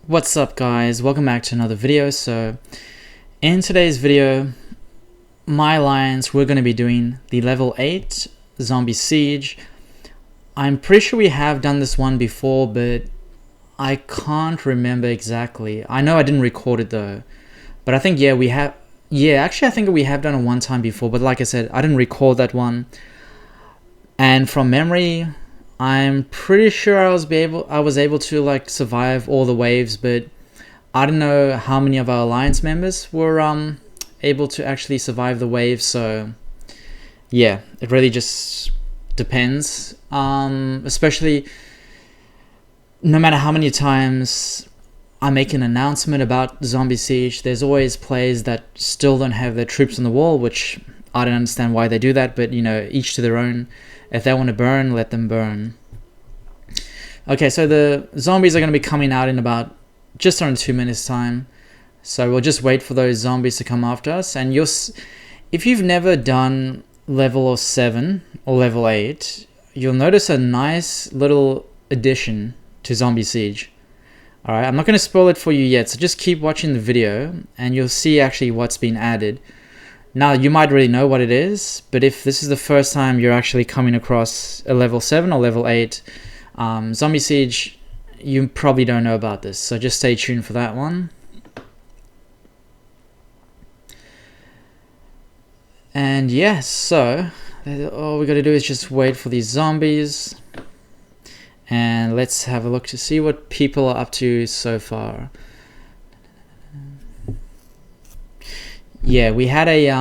What's up guys, welcome back to another video. So in today's video, my alliance, we're going to be doing the level 8 zombie siege. I'm pretty sure we have done this one before, but I can't remember exactly. I know I didn't record it though, but I think we have. Actually I think we have done it one time before, but like I said, I didn't record that one. And from memory, I'm pretty sure I was able to like survive all the waves, but I don't know how many of our alliance members were able to actually survive the waves. So yeah, it really just depends. Especially no matter how many times I make an announcement about Zombie Siege, there's always players that still don't have their troops on the wall, which I don't understand why they do that, but you know, each to their own. If they want to burn, let them burn. Okay, so the zombies are going to be coming out in about just under 2 minutes time. So we'll just wait for those zombies to come after us. And if you've never done level 7 or level 8, you'll notice a nice little addition to Zombie Siege. Alright, I'm not going to spoil it for you yet, so just keep watching the video and you'll see actually what's been added. Now, you might already know what it is, but if this is the first time you're actually coming across a level 7 or level 8 Zombie Siege, you probably don't know about this, so just stay tuned for that one. And yeah, so all we got to do is just wait for these zombies, and let's have a look to see what people are up to so far. Yeah, we had a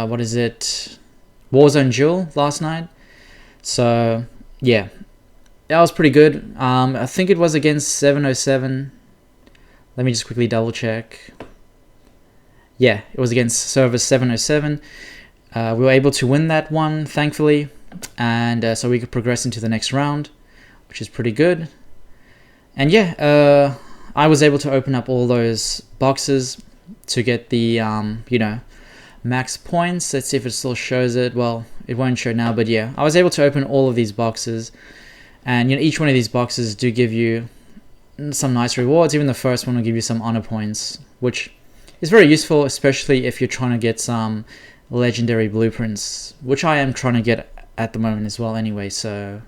what is it, Warzone duel last night. So yeah, that was pretty good. I think it was against 707. Let me just quickly double check. Yeah, it was against server 707. We were able to win that one, thankfully, and so we could progress into the next round, which is pretty good. And yeah, I was able to open up all those boxes to get the you know, max points. Let's see if it still shows it. Well, it won't show now, but yeah, I was able to open all of these boxes, and you know, each one of these boxes do give you some nice rewards. Even the first one will give you some honor points, which is very useful, especially if you're trying to get some legendary blueprints, which I am trying to get at the moment as well anyway. So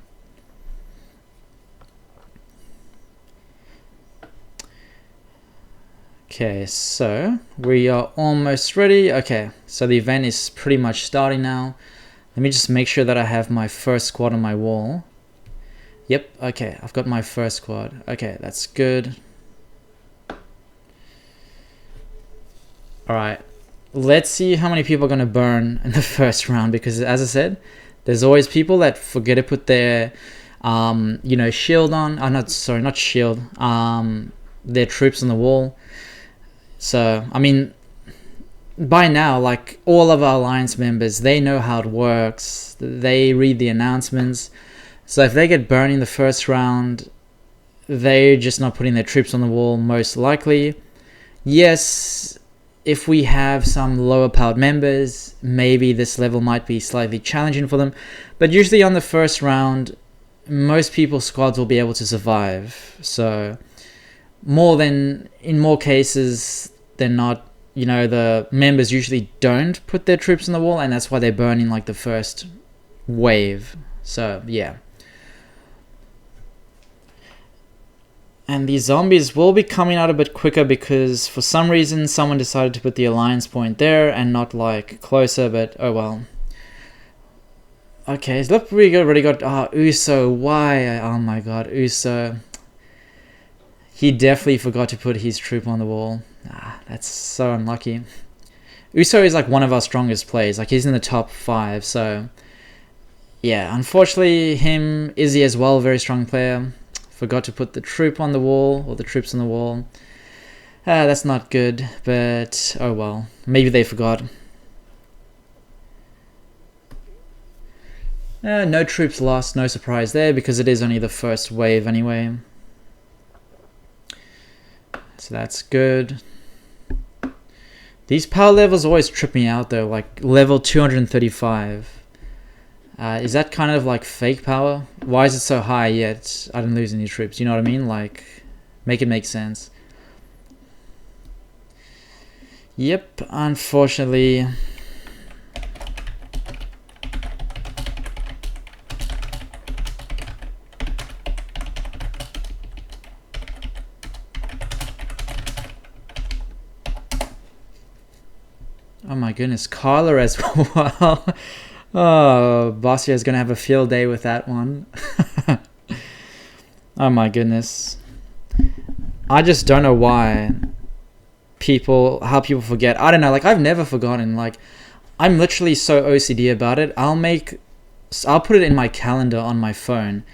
okay, so we are almost ready. Okay, so the event is pretty much starting now. Let me just make sure that I have my first squad on my wall. Yep, okay, I've got my first squad. Okay, that's good. Alright, let's see how many people are going to burn in the first round, because as I said, there's always people that forget to put their you know, shield on. Not shield, their troops on the wall. So I mean, by now, like, all of our alliance members, they know how it works. They read the announcements. So if they get burned in the first round, they're just not putting their troops on the wall, most likely. Yes, if we have some lower powered members, maybe this level might be slightly challenging for them. But usually on the first round, most people's squads will be able to survive. So in more cases than not, you know, the members usually don't put their troops on the wall, and that's why they're burning like the first wave. So yeah, and these zombies will be coming out a bit quicker because for some reason someone decided to put the alliance point there and not like closer, but oh well. Okay, so look, we already got Uso. Why? Oh my god, Uso. He definitely forgot to put his troop on the wall. That's so unlucky. Uso is like one of our strongest players. Like, he's in the top 5. So yeah, unfortunately him, Izzy as well, very strong player, forgot to put the troop on the wall, or the troops on the wall. That's not good, but oh well. Maybe they forgot. No troops lost, no surprise there, because it is only the first wave anyway. So that's good. These power levels always trip me out though, like level 235. Is that kind of like fake power? Why is it so high yet I didn't lose any troops? You know what I mean? Like, make it make sense. Yep, unfortunately. Oh my goodness, Carla as well. Oh, Bossio is gonna have a field day with that one. Oh my goodness. I just don't know why how people forget. I don't know, like I've never forgotten. Like I'm literally so OCD about it. I'll put it in my calendar on my phone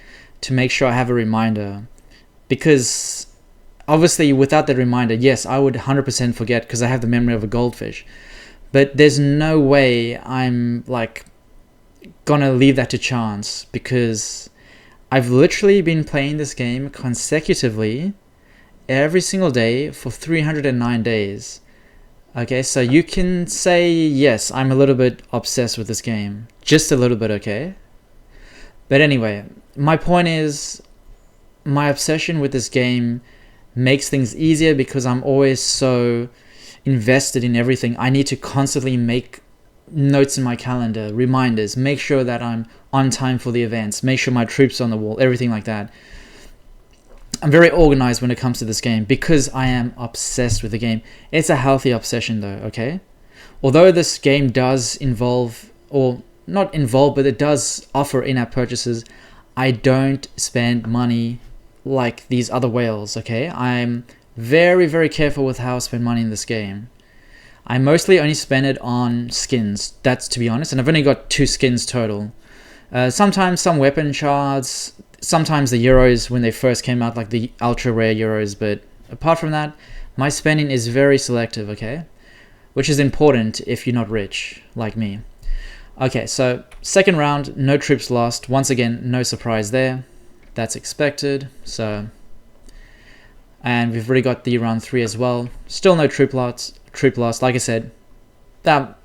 to make sure I have a reminder, because obviously without that reminder, yes, I would 100% forget because I have the memory of a goldfish. But there's no way I'm like gonna leave that to chance, because I've literally been playing this game consecutively every single day for 309 days. Okay, so you can say, yes, I'm a little bit obsessed with this game. Just a little bit, okay? But anyway, my point is, my obsession with this game makes things easier because I'm always so invested in everything. I need to constantly make notes in my calendar, reminders, make sure that I'm on time for the events, make sure my troops are on the wall, everything like that. I'm very organized when it comes to this game because I am obsessed with the game. It's a healthy obsession though, okay? Although this game does involve, or not involve, but it does offer in-app purchases, I don't spend money like these other whales, okay? I'm very, very careful with how I spend money in this game. I mostly only spend it on skins, that's to be honest, and I've only got 2 skins total. Sometimes some weapon shards, sometimes the euros when they first came out, like the ultra rare euros, but apart from that, my spending is very selective, okay? Which is important if you're not rich, like me. Okay, so second round, no troops lost. Once again, no surprise there. That's expected, so... And we've already got the round 3 as well. Still no troop loss. Like I said, that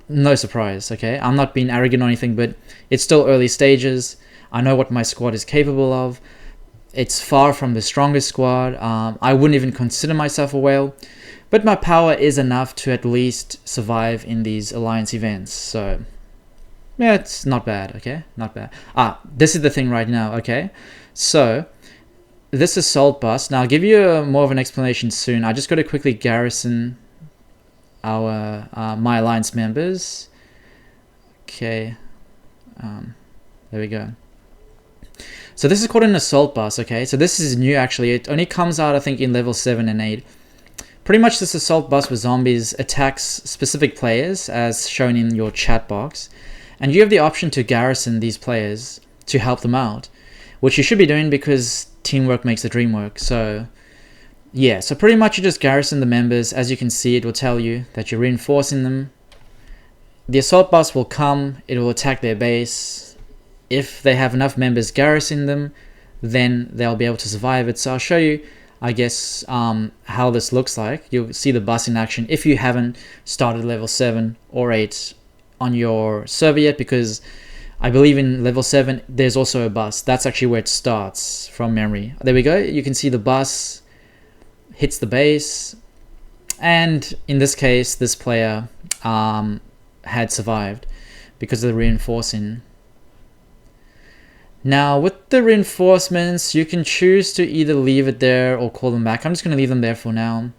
no surprise, okay? I'm not being arrogant or anything, but it's still early stages. I know what my squad is capable of. It's far from the strongest squad. I wouldn't even consider myself a whale, but my power is enough to at least survive in these alliance events. So yeah, it's not bad, okay? Not bad. This is the thing right now, okay? So this assault bus. Now I'll give you more of an explanation soon. I just got to quickly garrison our my alliance members. Okay, there we go. So this is called an assault bus, okay? So this is new actually. It only comes out I think in level 7 and 8. Pretty much this assault bus with zombies attacks specific players as shown in your chat box. And you have the option to garrison these players to help them out, which you should be doing because teamwork makes the dream work. So yeah, so pretty much you just garrison the members. As you can see, it will tell you that you're reinforcing them. The assault bus will come, it will attack their base. If they have enough members garrisoning them, then they'll be able to survive it. So I'll show you, I guess, how this looks like. You'll see the bus in action if you haven't started level 7 or 8 on your server yet, because I believe in level 7 there's also a bus. That's actually where it starts from memory. There we go. You can see the bus hits the base, and in this case this player had survived because of the reinforcing. Now with the reinforcements, you can choose to either leave it there or call them back. I'm just going to leave them there for now.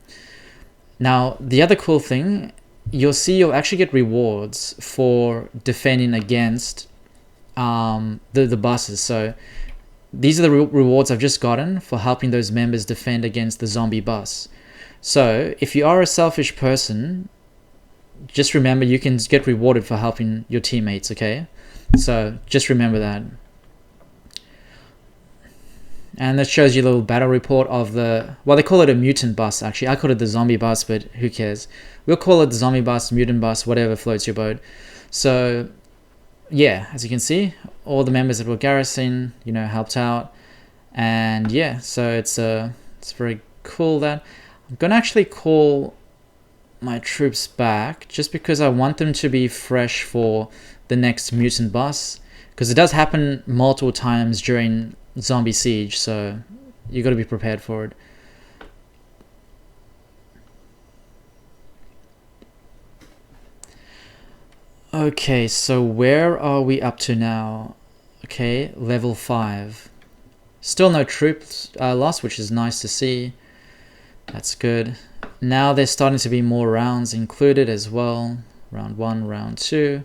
Now the other cool thing, you'll see you'll actually get rewards for defending against the buses. So these are the rewards I've just gotten for helping those members defend against the zombie bus. So if you are a selfish person, just remember you can get rewarded for helping your teammates, okay? So just remember that. And that shows you a little battle report of the, well, they call it a mutant bus actually. I call it the zombie bus, but who cares? We'll call it the zombie bus, mutant bus, whatever floats your boat. So yeah, as you can see, all the members that were garrison, you know, helped out. And yeah, so it's very cool that I'm gonna actually call my troops back just because I want them to be fresh for the next mutant bus, because it does happen multiple times during Zombie Siege, so you got to be prepared for it. Okay, so where are we up to now? Okay, level 5. Still no troops lost, which is nice to see. That's good. Now there's starting to be more rounds included as well. Round 1, round 2.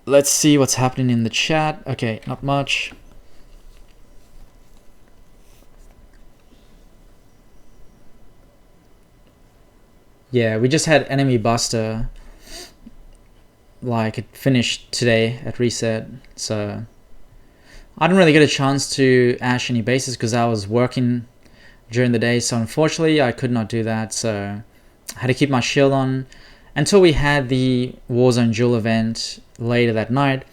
Let's see what's happening in the chat. Okay, not much. Yeah, we just had Enemy Buster. Like, it finished today at reset, so I didn't really get a chance to ash any bases because I was working during the day, so unfortunately I could not do that. So I had to keep my shield on until we had the Warzone Duel event later that night.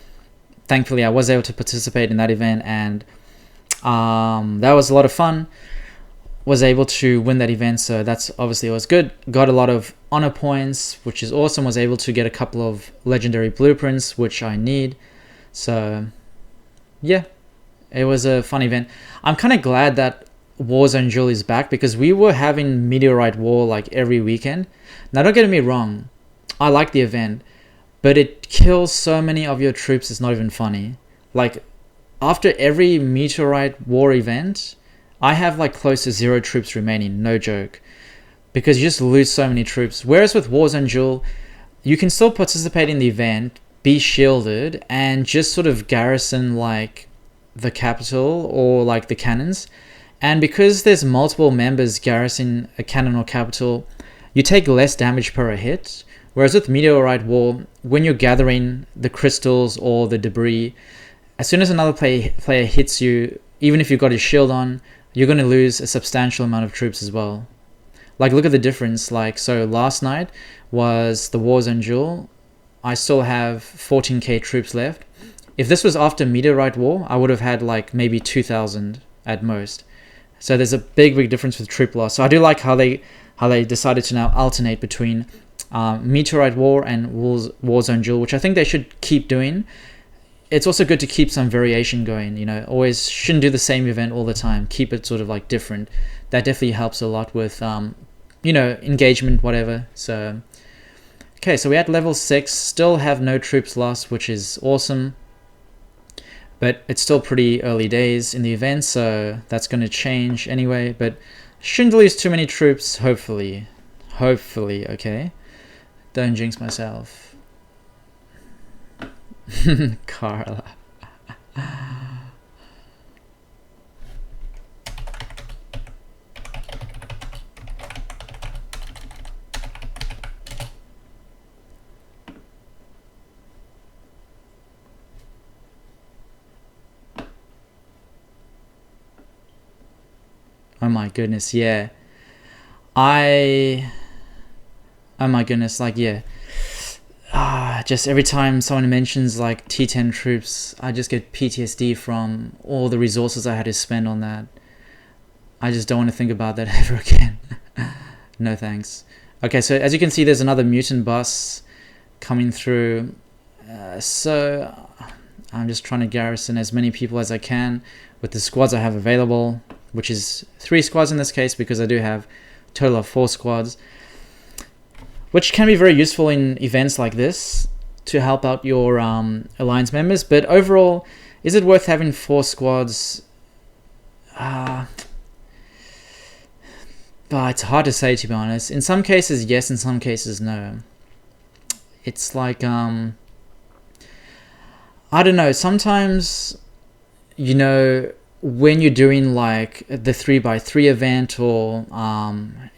Thankfully I was able to participate in that event, and that was a lot of fun. Was able to win that event, so that's obviously was good. Got a lot of honor points, which is awesome. Was able to get a couple of legendary blueprints, which I need. So yeah, it was a fun event. I'm kind of glad that Warzone Duel is back, because we were having Meteorite War like every weekend. Now don't get me wrong, I like the event, but it kills so many of your troops, it's not even funny. Like, after every Meteorite War event, I have like close to 0 troops remaining, no joke, because you just lose so many troops. Whereas with Warzone Duel, you can still participate in the event, be shielded, and just sort of garrison like the capital or like the cannons. And because there's multiple members garrisoning a cannon or capital, you take less damage per hit. Whereas with Meteorite War, when you're gathering the crystals or the debris, as soon as another player hits you, even if you've got his shield on, you're going to lose a substantial amount of troops as well. Like, look at the difference. Like, so last night was the Warzone Duel. I still have 14k troops left. If this was after Meteorite War, I would have had like maybe 2,000 at most. So there's a big difference with troop loss. So I do like how they decided to now alternate between Meteorite War and Warzone Duel, which I think they should keep doing. It's also good to keep some variation going, you know, always shouldn't do the same event all the time. Keep it sort of like different. That definitely helps a lot with, you know, engagement, whatever. So, okay, so we're at level 6, still have no troops lost, which is awesome. But it's still pretty early days in the event, so that's going to change anyway. But shouldn't lose too many troops, hopefully. Hopefully, okay? Don't jinx myself. Carla. Oh my goodness, yeah. Oh my goodness, like, yeah. Just every time someone mentions like T10 troops, I just get PTSD from all the resources I had to spend on that. I just don't want to think about that ever again. No thanks. Okay, so as you can see, there's another mutant bus coming through. So I'm just trying to garrison as many people as I can with the squads I have available, which is 3 squads in this case, because I do have a total of 4 squads, which can be very useful in events like this to help out your alliance members. But overall, is it worth having 4 squads? But it's hard to say, to be honest. In some cases, yes. In some cases, no. It's like, I don't know. Sometimes, you know, when you're doing like the 3x3 event, or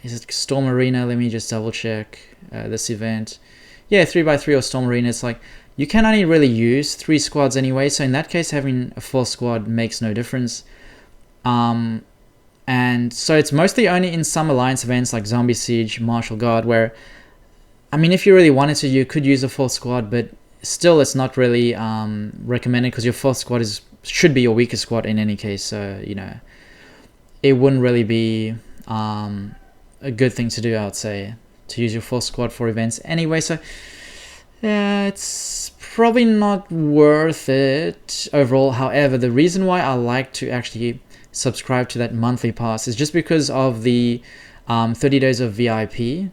is it Storm Arena? Let me just double check this event. Yeah, 3x3 or Storm Arena. It's like you can only really use 3 squads anyway. So in that case, having a 4th squad makes no difference. And so it's mostly only in some alliance events like Zombie Siege, Martial Guard, where, I mean, if you really wanted to, you could use a 4th squad, but still it's not really recommended, because your 4th squad should be your weakest squad in any case. So, you know, it wouldn't really be a good thing to do, I would say, to use your 4th squad for events anyway. So yeah, it's probably not worth it overall. However, the reason why I like to actually subscribe to that monthly pass is just because of the 30 days of VIP,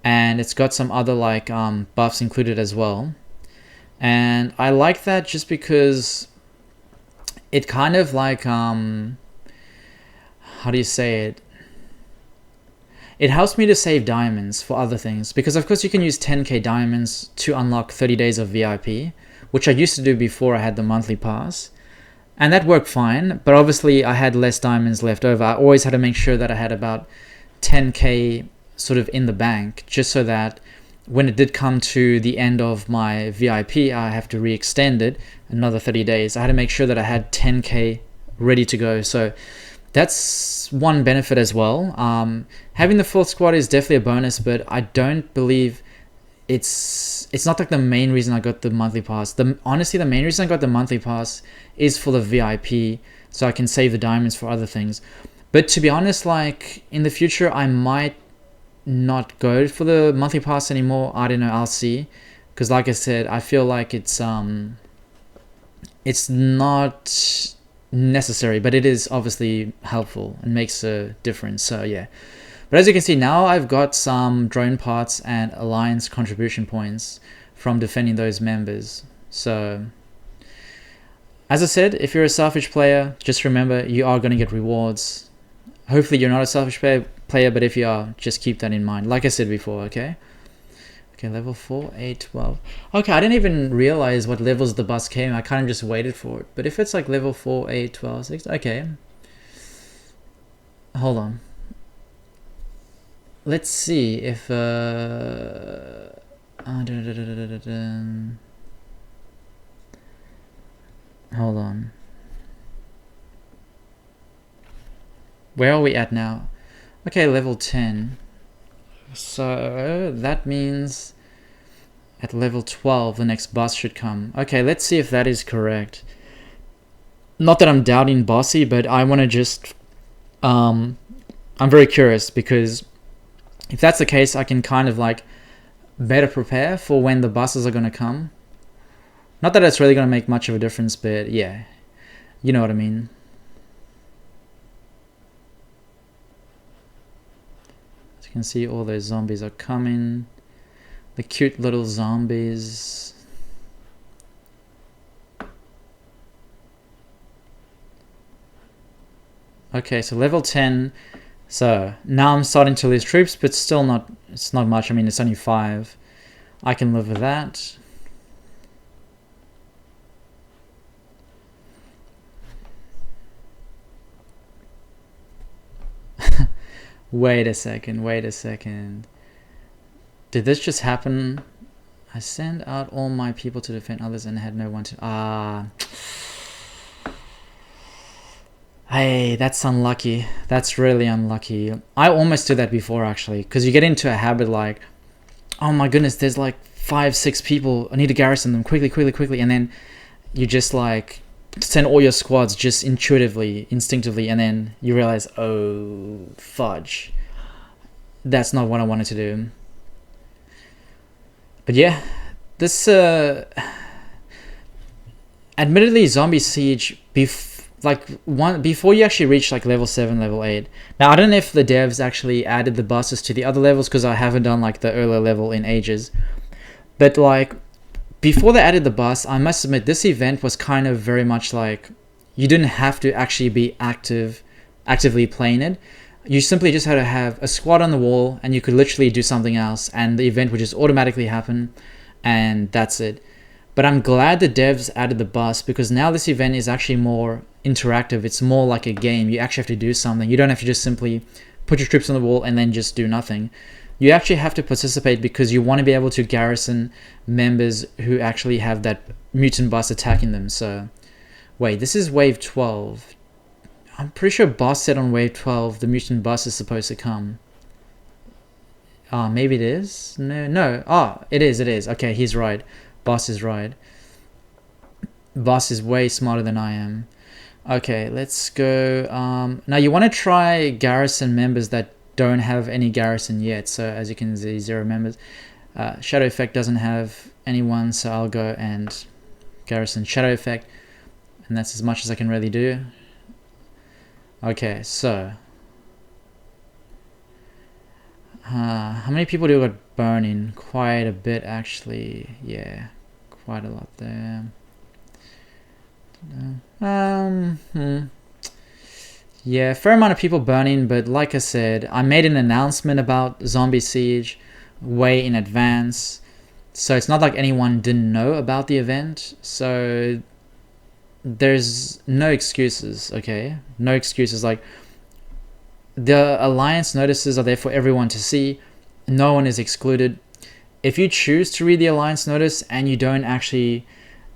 and it's got some other like buffs included as well. And I like that just because it kind of like how do you say it? It helps me to save diamonds for other things, because of course you can use 10k diamonds to unlock 30 days of VIP, which I used to do before I had the monthly pass. And that worked fine, but obviously I had less diamonds left over. I always had to make sure that I had about 10k sort of in the bank, just so that when it did come to the end of my VIP, I have to re-extend it another 30 days. I had to make sure that I had 10k ready to go. So that's one benefit as well. Having the full squad is definitely a bonus, but I don't believe it's not like the main reason I got the monthly pass. Honestly, the main reason I got the monthly pass is for the VIP, so I can save the diamonds for other things. But to be honest, like in the future, I might not go for the monthly pass anymore. I don't know, I'll see. Because like I said, I feel like it's not necessary, but it is obviously helpful and makes a difference. So yeah. But as you can see, now I've got some drone parts and alliance contribution points from defending those members. So as I said, if you're a selfish player, just remember you are going to get rewards. Hopefully you're not a selfish player, but if you are, just keep that in mind. Like I said before, okay? Okay, level 4, 8, 12. Okay, I didn't even realize what levels the bus came. I kind of just waited for it. But if it's like level 4, 8, 12, 6, okay. Hold on. Let's see if hold on. Where are we at now? Okay, level 10. So that means at level 12 the next boss should come. Okay, let's see if that is correct. Not that I'm doubting Bossy, but I want to just I'm very curious, because if that's the case, I can kind of like better prepare for when the buses are going to come. Not that it's really going to make much of a difference, but yeah, you know what I mean. As you can see, all those zombies are coming. The cute little zombies. Okay, so level 10. So now I'm starting to lose troops, but still not, it's not much. I mean, it's only 5. I can live with that. Wait a second. Did this just happen? I sent out all my people to defend others and had no one to... Hey, that's unlucky. That's really unlucky. I almost did that before, actually, because you get into a habit like, oh my goodness, there's like 5, 6 people. I need to garrison them quickly, and then you just like send all your squads just intuitively, instinctively, and then you realize, oh fudge, that's not what I wanted to do. But yeah, this admittedly, Zombie Siege before you actually reach like level 7, level 8. Now I don't know if the devs actually added the buses to the other levels, because I haven't done like the earlier level in ages. But like before they added the bus, I must admit this event was kind of very much like you didn't have to actually be actively playing it. You simply just had to have a squad on the wall, and you could literally do something else, and the event would just automatically happen, and that's it. But I'm glad the devs added the bus, because now this event is actually more interactive. It's more like a game. You actually have to do something. You don't have to just simply put your troops on the wall and then just do nothing. You actually have to participate, because you want to be able to garrison members who actually have that mutant bus attacking them. So, wait, this is wave 12. I'm pretty sure boss said on wave 12 the mutant bus is supposed to come. Maybe it is? No. It is. Okay, he's right. Boss is right. Boss is way smarter than I am. Okay, let's go. Now you want to try garrison members that don't have any garrison yet. So as you can see, 0 members. Shadow Effect doesn't have anyone, so I'll go and garrison Shadow Effect, and that's as much as I can really do. Okay, so how many people do we got burning? Quite a bit, actually. Yeah, quite a lot there. Yeah, fair amount of people burning, but like I said, I made an announcement about Zombie Siege way in advance, so it's not like anyone didn't know about the event. So there's no excuses, okay? No excuses. Like, the Alliance notices are there for everyone to see. No one is excluded. If you choose to read the Alliance notice and you don't actually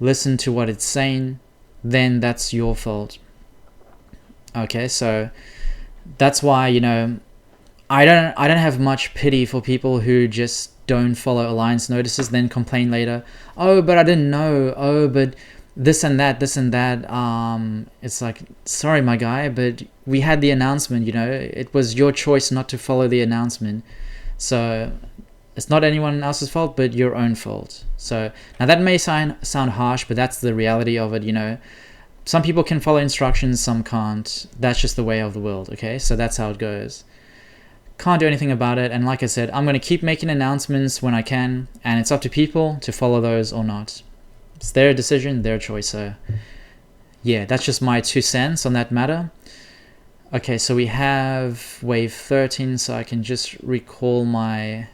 listen to what it's saying, then that's your fault. Okay, so that's why, you know, I don't have much pity for people who just don't follow Alliance notices, then complain later. Oh, but I didn't know. Oh, but this and that. It's like, sorry, my guy, but we had the announcement, you know. It was your choice not to follow the announcement. So it's not anyone else's fault, but your own fault. So now that may sound harsh, but that's the reality of it, you know. Some people can follow instructions, some can't. That's just the way of the world, okay? So that's how it goes. Can't do anything about it, and like I said, I'm going to keep making announcements when I can, and it's up to people to follow those or not. It's their decision, their choice, so yeah, that's just my 2 cents on that matter. Okay, so we have wave 13, so I can just recall my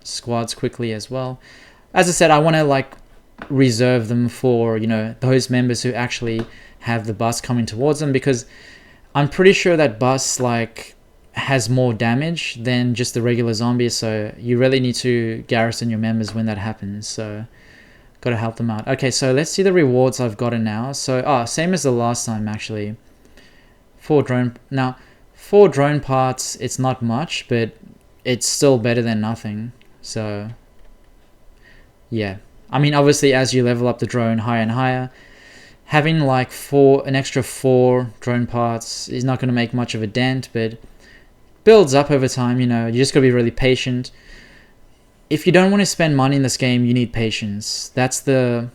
squads quickly as well. As I said, I want to like reserve them for, you know, those members who actually have the bus coming towards them, because I'm pretty sure that bus like has more damage than just the regular zombies, so you really need to garrison your members when that happens. So gotta help them out. Okay, so let's see the rewards I've gotten now. So same as the last time, actually. 4 drone parts, it's not much, but it's still better than nothing. So yeah, I mean, obviously as you level up the drone higher and higher, having like an extra 4 drone parts is not going to make much of a dent, but builds up over time. You know, you just got to be really patient. If you don't want to spend money in this game, you need patience. That's the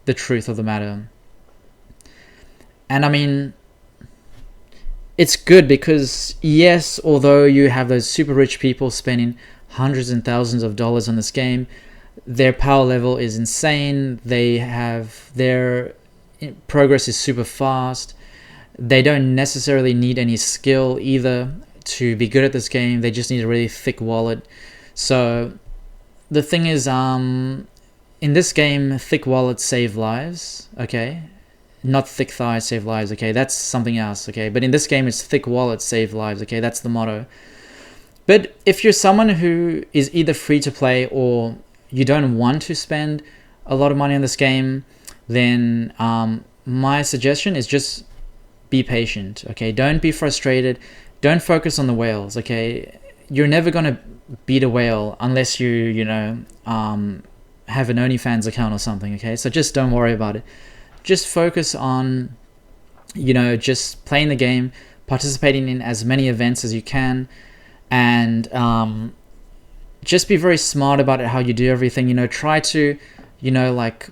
truth of the matter. And I mean, it's good because, yes, although you have those super rich people spending hundreds and thousands of dollars on this game, their power level is insane. Their progress is super fast. They don't necessarily need any skill either to be good at this game. They just need a really thick wallet. So the thing is, in this game, thick wallets save lives, okay? Not thick thighs save lives, okay? That's something else, okay? But in this game, it's thick wallets save lives, okay? That's the motto. But if you're someone who is either free to play or you don't want to spend a lot of money on this game, then my suggestion is just be patient, okay? Don't be frustrated. Don't focus on the whales, okay? You're never going to beat a whale unless you know, have an OnlyFans account or something, okay? So just don't worry about it. Just focus on, you know, just playing the game, participating in as many events as you can, and just be very smart about it, how you do everything. You know, try to, you know, like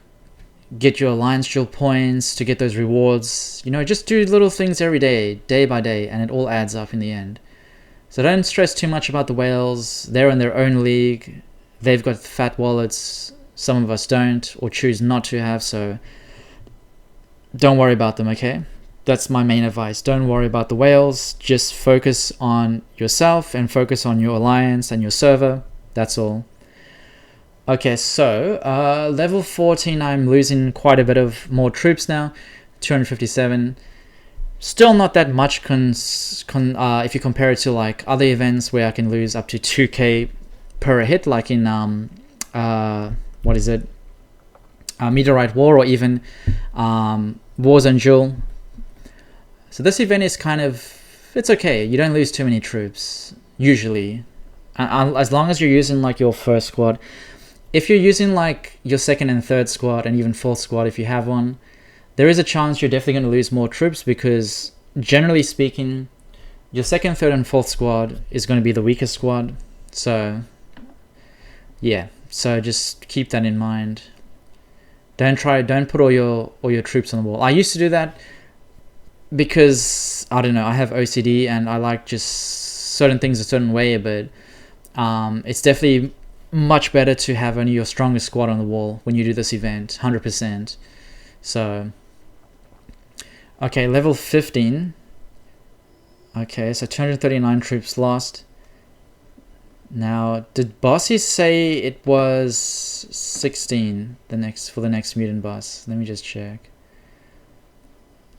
get your Alliance Jewel points to get those rewards. You know, just do little things every day, day by day, and it all adds up in the end. So don't stress too much about the whales. They're in their own league. They've got fat wallets. Some of us don't, or choose not to have, so don't worry about them, okay? That's my main advice. Don't worry about the whales. Just focus on yourself and focus on your alliance and your server. That's all. Okay, so level 14, I'm losing quite a bit of more troops now. 257. Still not that much if you compare it to like other events where I can lose up to 2k per hit, like in what is it? Meteorite War, or even Warzone Duel. So this event is kind of, it's okay. You don't lose too many troops usually, as long as you're using like your first squad. If you're using like your second and third squad, and even fourth squad if you have one, there is a chance you're definitely going to lose more troops, because generally speaking, your second, third, and fourth squad is going to be the weakest squad. So yeah, So just keep that in mind. Don't put all your troops on the wall. I used to do that because I don't know, I have OCD and I like just certain things a certain way, but it's definitely much better to have only your strongest squad on the wall when you do this event, 100%. So, okay, level 15. Okay, so 239 troops lost. Now, did Bossy say it was 16 for the next mutant boss? Let me just check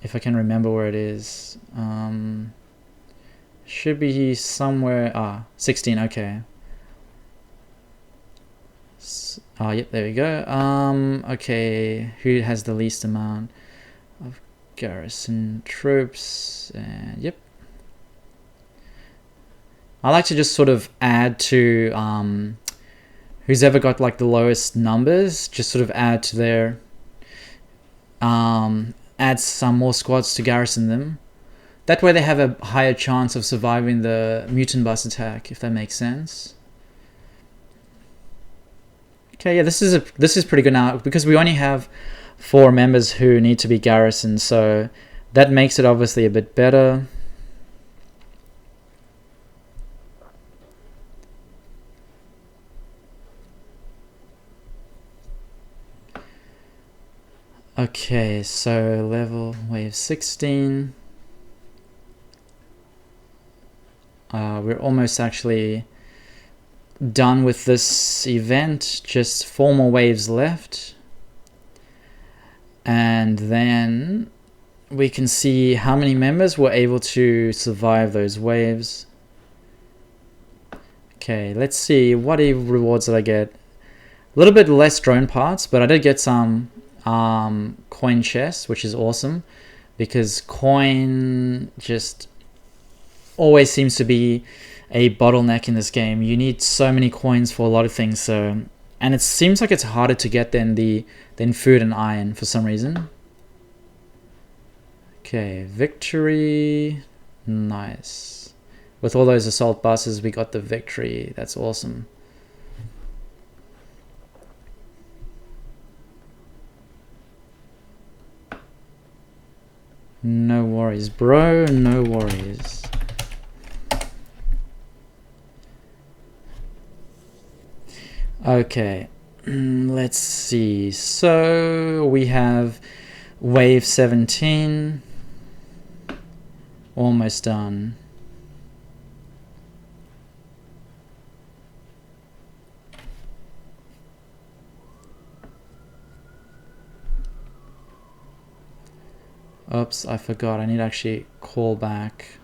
if I can remember where it is. Should be somewhere. 16. Okay. Yep, there we go. Okay, who has the least amount of garrison troops? And yep. I like to just sort of add to who's ever got like the lowest numbers, just sort of add to their add some more squads to garrison them. That way they have a higher chance of surviving the mutant boss attack, if that makes sense. Okay, yeah, this is pretty good now because we only have 4 members who need to be garrisoned, so that makes it obviously a bit better. Okay, so level wave 16. We're almost actually done with this event. Just 4 more waves left. And then we can see how many members were able to survive those waves. Okay, let's see. What rewards did I get? A little bit less drone parts, but I did get some coin chests, which is awesome because coin just always seems to be a bottleneck in this game. You need so many coins for a lot of things, so and it seems like it's harder to get than food and iron for some reason. Okay, victory. Nice. With all those assault buses, we got the victory. That's awesome. No worries, bro. No worries. Okay, let's see. So we have wave 17. Almost done. Oops, I forgot. I need to actually call back.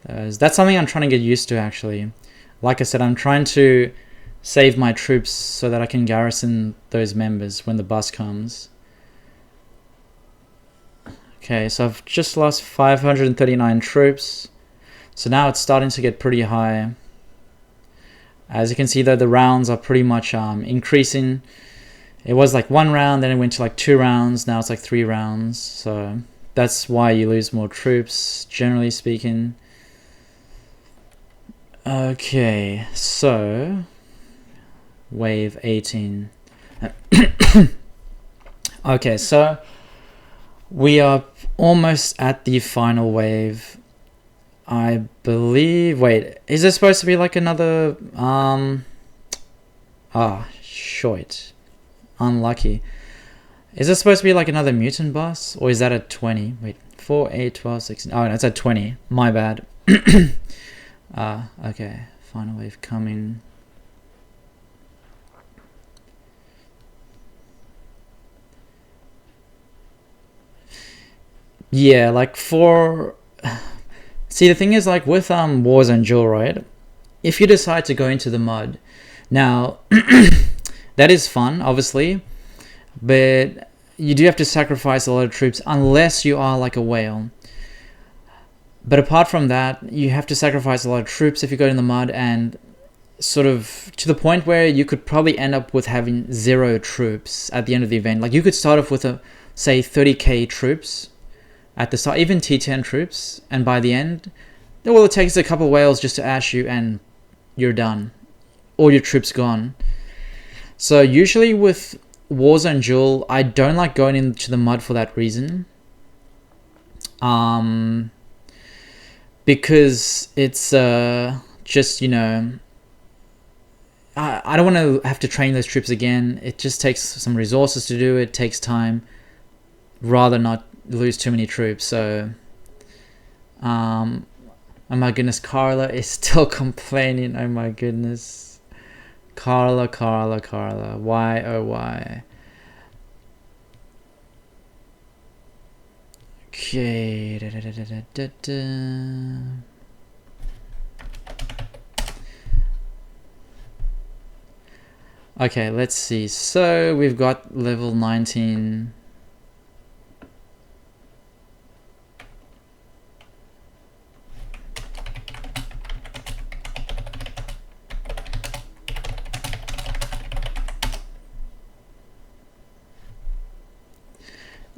That's something I'm trying to get used to, actually. Like I said, I'm trying to save my troops so that I can garrison those members when the bus comes. Okay, so I've just lost 539 troops. So now it's starting to get pretty high. As you can see, though, the rounds are pretty much increasing. It was like 1 round, then it went to like 2 rounds. Now it's like 3 rounds. So that's why you lose more troops, generally speaking. Okay, so wave 18. Okay, so we are almost at the final wave. I believe, wait, is there supposed to be like another, short. Unlucky. Is there supposed to be like another mutant boss? Or is that at 20? Wait, 4, 8, 12, 16. Oh, no, it's at 20. My bad. Okay, final wave coming. Yeah, like for... See, the thing is, like, with Warzone Duel, right? If you decide to go into the mud, now, that is fun, obviously, but you do have to sacrifice a lot of troops unless you are like a whale. But apart from that, you have to sacrifice a lot of troops if you go in the mud, and sort of to the point where you could probably end up with having 0 troops at the end of the event. Like, you could start off with, say, 30k troops at the start, even T10 troops, and by the end, All it takes is a couple whales just to ash you and you're done. All your troops gone. So usually with Warzone Duel, I don't like going into the mud for that reason. Because it's just, you know, I don't want to have to train those troops again. It just takes some resources to do it. It takes time. Rather not lose too many troops. So, oh my goodness, Carla is still complaining. Oh my goodness, Carla. Why, oh why? Okay. Okay, let's see. So we've got level 19.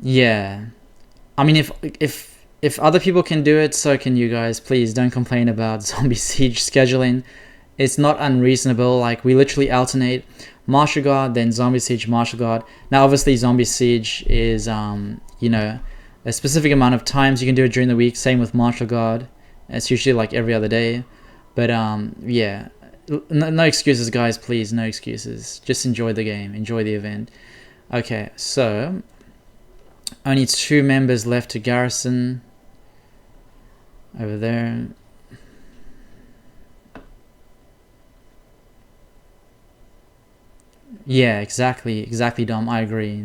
Yeah. I mean, if other people can do it, so can you guys. Please don't complain about Zombie Siege scheduling. It's not unreasonable. Like, we literally alternate Martial Guard, then Zombie Siege, Martial Guard. Now, obviously, Zombie Siege is, you know, a specific amount of times you can do it during the week. Same with Martial Guard. It's usually like every other day. But, yeah. No excuses, guys, please. No excuses. Just enjoy the game. Enjoy the event. Okay, so only 2 members left to garrison over there. Yeah, exactly, Dom. I agree.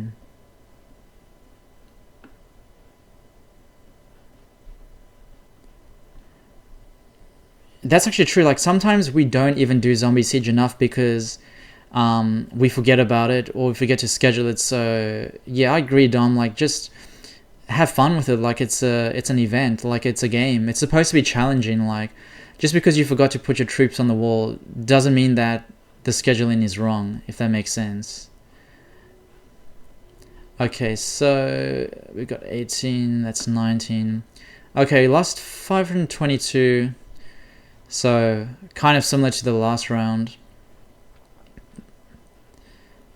That's actually true. Like, sometimes we don't even do Zombie Siege enough because we forget about it or we forget to schedule it. So yeah, I agree, Dom. Like, just have fun with it. Like, it's an event. Like, it's a game. It's supposed to be challenging. Like, just because you forgot to put your troops on the wall doesn't mean that the scheduling is wrong, if that makes sense. Okay, so we've got 18, that's 19. Okay, lost 522. So kind of similar to the last round.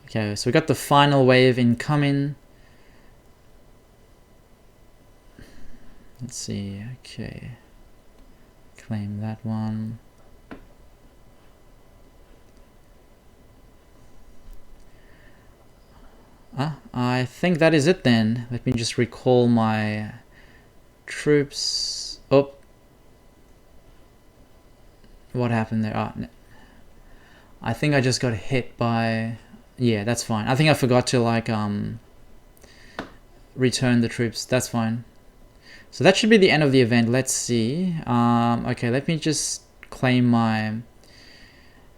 Okay, so we got the final wave incoming. Let's see, okay. Claim that one. I think that is it then. Let me just recall my troops. Oh. What happened there? Oh, I think I just got hit by... Yeah, that's fine. I think I forgot to, like, return the troops. That's fine. So that should be the end of the event. Let's see. Okay, let me just claim my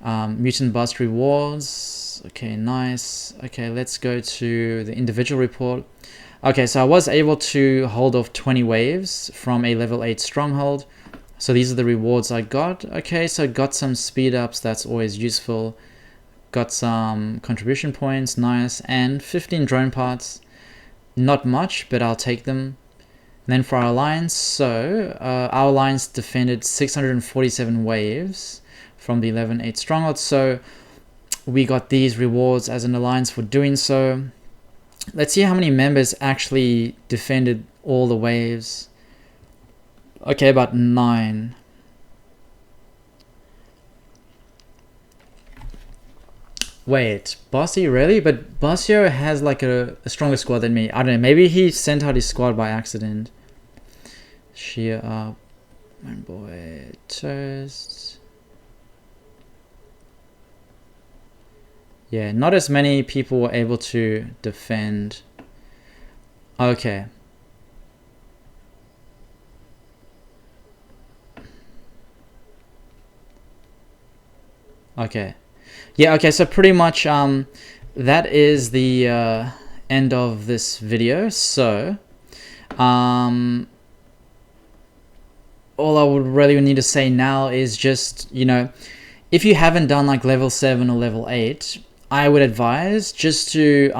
mutant bust rewards. Okay, nice. Okay, let's go to the individual report. Okay, so I was able to hold off 20 waves from a level 8 stronghold. So these are the rewards I got. Okay, so got some speed ups. That's always useful. Got some contribution points. Nice. And 15 drone parts. Not much, but I'll take them. And then for our alliance, so our alliance defended 647 waves from the 11-8 stronghold. So we got these rewards as an alliance for doing so. Let's see how many members actually defended all the waves. Okay, about 9. Wait, Bossy, really? But Bossio has like a stronger squad than me. I don't know, maybe he sent out his squad by accident. Sheer up. My boy, Toast. Yeah, not as many people were able to defend. Okay. Okay. Yeah, okay, so pretty much that is the end of this video. So all I would really need to say now is just, you know, if you haven't done like level 7 or level 8, I would advise, just to,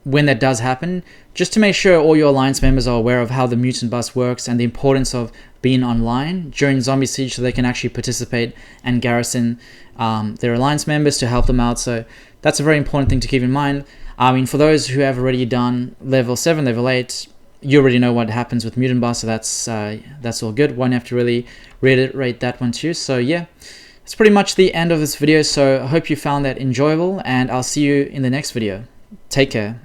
when that does happen, just to make sure all your alliance members are aware of how the mutant bus works and the importance of being online during Zombie Siege, so they can actually participate and garrison their alliance members to help them out. So that's a very important thing to keep in mind. I mean, for those who have already done level 7, level 8, you already know what happens with mutant bus, so that's all good. Won't have to really reiterate that one too. So yeah, that's pretty much the end of this video. So I hope you found that enjoyable, and I'll see you in the next video. Take care.